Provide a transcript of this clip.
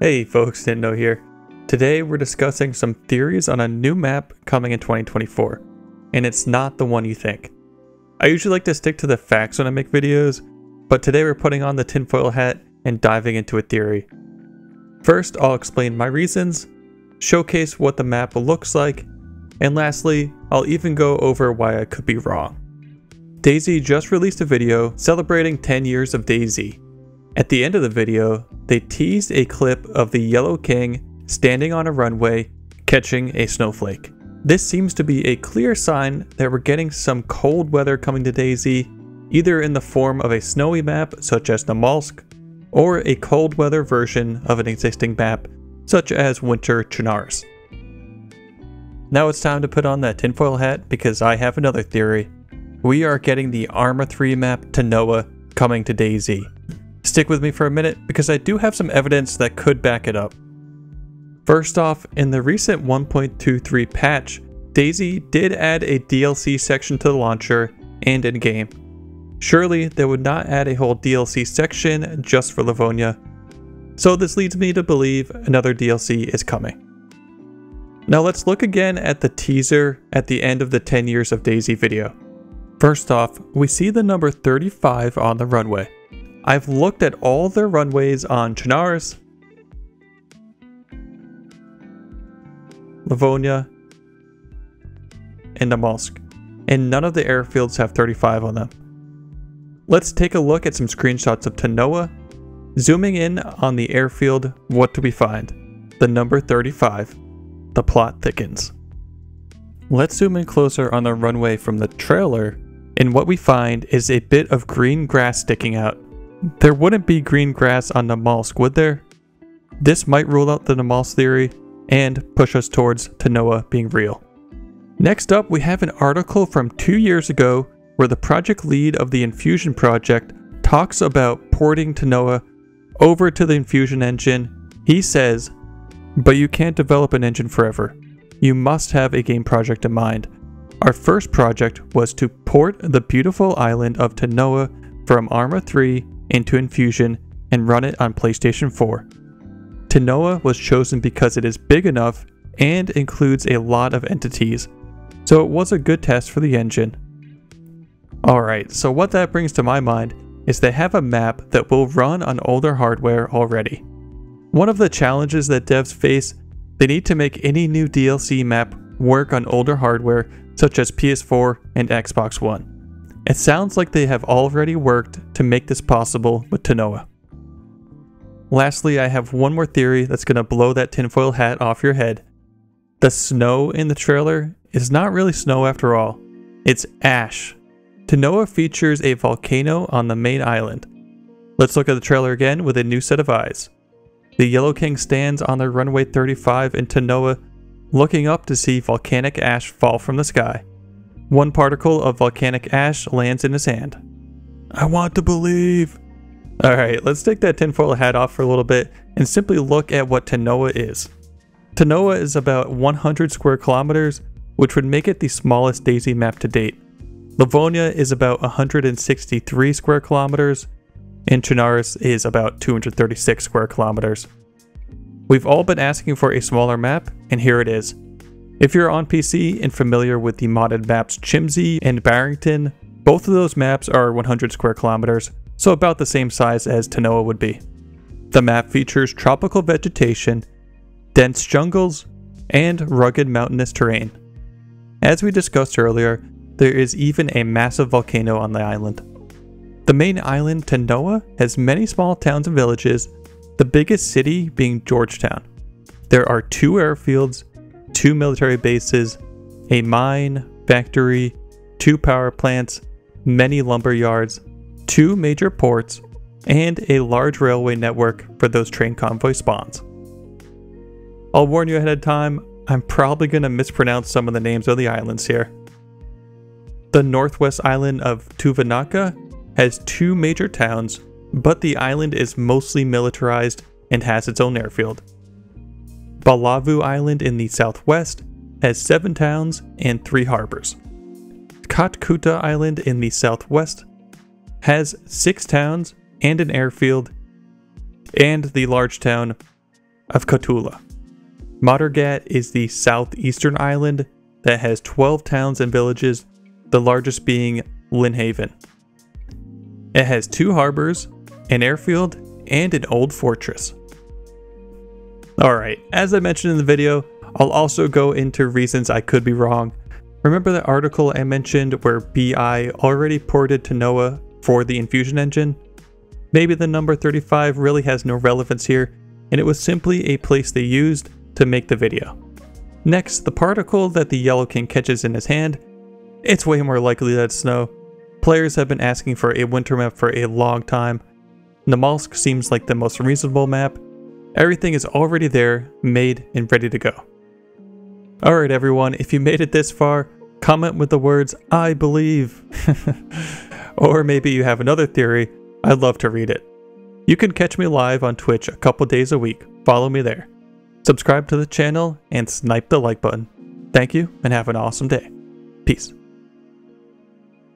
Hey folks, Nitno here. Today we're discussing some theories on a new map coming in 2024, and it's not the one you think. I usually like to stick to the facts when I make videos, but today we're putting on the tinfoil hat and diving into a theory. First, I'll explain my reasons, showcase what the map looks like, and lastly, I'll even go over why I could be wrong. DayZ just released a video celebrating 10 years of DayZ. At the end of the video, they teased a clip of the Yellow King standing on a runway catching a snowflake. This seems to be a clear sign that we're getting some cold weather coming to DayZ, either in the form of a snowy map such as Namalsk, or a cold weather version of an existing map such as Winter Chernarus. Now it's time to put on that tinfoil hat because I have another theory. We are getting the Arma 3 map Tanoa coming to DayZ. Stick with me for a minute because I do have some evidence that could back it up. First off, in the recent 1.23 patch, DayZ did add a DLC section to the launcher and in-game. Surely they would not add a whole DLC section just for Livonia, so this leads me to believe another DLC is coming. Now let's look again at the teaser at the end of the 10 years of DayZ video. First off, we see the number 35 on the runway. I've looked at all their runways on Chernarus, Livonia, and Namalsk, and none of the airfields have 35 on them. Let's take a look at some screenshots of Tanoa. Zooming in on the airfield, what do we find? The number 35. The plot thickens. Let's zoom in closer on the runway from the trailer, and what we find is a bit of green grass sticking out. There wouldn't be green grass on Namalsk, would there? This might rule out the Namalsk theory and push us towards Tanoa being real. Next up, we have an article from 2 years ago where the project lead of the Infusion project talks about porting Tanoa over to the Infusion engine. He says, "But you can't develop an engine forever. You must have a game project in mind. Our first project was to port the beautiful island of Tanoa from Arma 3 into Infusion and run it on PlayStation 4. Tanoa was chosen because it is big enough and includes a lot of entities, so it was a good test for the engine." Alright, so what that brings to my mind is they have a map that will run on older hardware already. One of the challenges that devs face, they need to make any new DLC map work on older hardware such as PS4 and Xbox One. It sounds like they have already worked to make this possible with Tanoa. Lastly, I have one more theory that's going to blow that tinfoil hat off your head. The snow in the trailer is not really snow after all. It's ash. Tanoa features a volcano on the main island. Let's look at the trailer again with a new set of eyes. The Yellow King stands on the runway 35 in Tanoa, looking up to see volcanic ash fall from the sky. One particle of volcanic ash lands in his hand. I want to believe. Alright, let's take that tinfoil hat off for a little bit and simply look at what Tanoa is. Tanoa is about 100 square kilometers, which would make it the smallest DayZ map to date. Livonia is about 163 square kilometers, and Chernarus is about 236 square kilometers. We've all been asking for a smaller map, and here it is. If you're on PC and familiar with the modded maps Chimsey and Barrington, both of those maps are 100 square kilometers, so about the same size as Tanoa would be. The map features tropical vegetation, dense jungles, and rugged mountainous terrain. As we discussed earlier, there is even a massive volcano on the island. The main island, Tanoa, has many small towns and villages, the biggest city being Georgetown. There are 2 airfields, 2 military bases, a mine, factory, 2 power plants, many lumber yards, 2 major ports, and a large railway network for those train convoy spawns. I'll warn you ahead of time, I'm probably going to mispronounce some of the names of the islands here. The northwest island of Tuvanaka has 2 major towns, but the island is mostly militarized and has its own airfield. Balavu Island in the southwest has 7 towns and 3 harbors. Katkuta Island in the southwest has 6 towns and an airfield, and the large town of Kotula. Matergat is the southeastern island that has 12 towns and villages, the largest being Lynnhaven. It has 2 harbors, an airfield, and an old fortress. Alright, as I mentioned in the video, I'll also go into reasons I could be wrong. Remember that article I mentioned where BI already ported to Noah for the Infusion engine? Maybe the number 35 really has no relevance here, and it was simply a place they used to make the video. Next, the particle that the Yellow King catches in his hand, it's way more likely that it's snow. Players have been asking for a winter map for a long time. Namalsk seems like the most reasonable map. Everything is already there, made, and ready to go. Alright everyone, if you made it this far, comment with the words, "I believe." Or maybe you have another theory, I'd love to read it. You can catch me live on Twitch a couple days a week, follow me there. Subscribe to the channel and snipe the like button. Thank you and have an awesome day. Peace.